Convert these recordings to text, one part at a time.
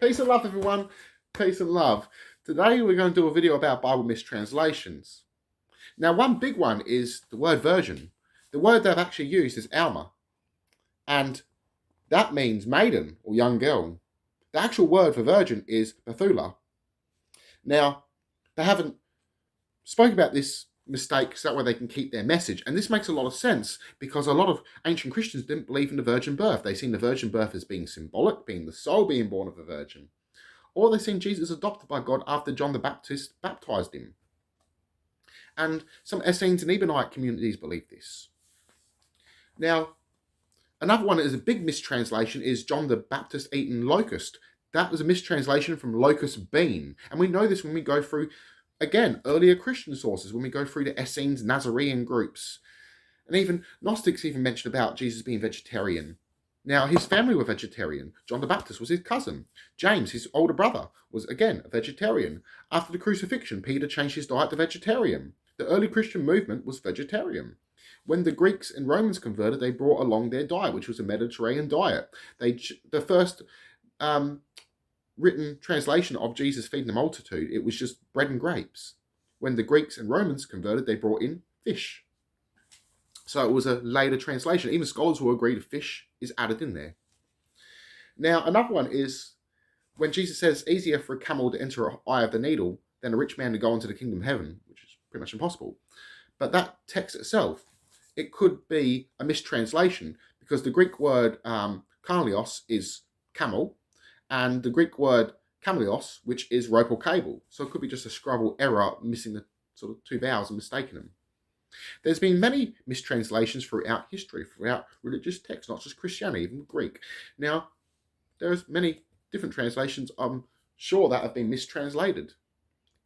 Peace and love, everyone. Peace and love. Today we're going to do a video about Bible mistranslations. Now, one big one is the word virgin. The word they've actually used is alma, and that means maiden or young girl. The actual word for virgin is Bethula. Now, they haven't spoken about this mistake so that way they can keep their message. And this makes a lot of sense because a lot of ancient Christians didn't believe in the virgin birth. They seen the virgin birth as being symbolic, being the soul being born of a virgin. Or they seen Jesus adopted by God after John the Baptist baptized him. And some Essenes and Ebonite communities believe this. Now, another one that is a big mistranslation is John the Baptist eating locust. That was a mistranslation from locust bean. And we know this when we go through, again, earlier Christian sources, when we go through the Essenes, Nazarene groups. And even Gnostics even mentioned about Jesus being vegetarian. Now, his family were vegetarian. John the Baptist was his cousin. James, his older brother, was again a vegetarian. After the crucifixion, Peter changed his diet to vegetarian. The early Christian movement was vegetarian. When the Greeks and Romans converted, they brought along their diet, which was a Mediterranean diet. The first written translation of Jesus feeding the multitude, it was just bread and grapes. When the Greeks and Romans converted, they brought in fish. So it was a later translation. Even scholars will agree that fish is added in there. Now, another one is when Jesus says, easier for a camel to enter an eye of the needle than a rich man to go into the kingdom of heaven, which is pretty much impossible. But that text itself, it could be a mistranslation because the Greek word karlios is camel, and the Greek word kamelios, which is rope or cable. So it could be just a scribal error, missing the sort of two vowels and mistaking them. There's been many mistranslations throughout history, throughout religious texts, not just Christianity, even Greek. Now, there's many different translations, I'm sure, that have been mistranslated.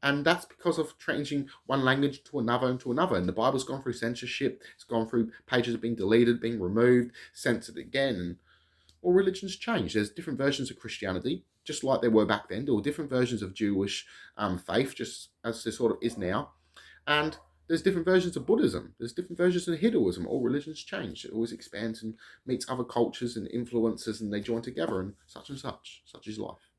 And that's because of changing one language to another and to another. And the Bible's gone through censorship, it's gone through pages have been deleted, being removed, censored again, and all religions change. There's different versions of Christianity, just like there were back then. There were different versions of Jewish faith, just as there sort of is now. And there's different versions of Buddhism. There's different versions of Hinduism. All religions change. It always expands and meets other cultures and influences, and they join together, and such is life.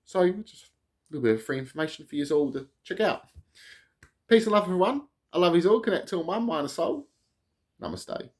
So, just a little bit of free information for you all to check out. Peace and love, everyone. I love you all. Connect to one, mind and soul. Namaste.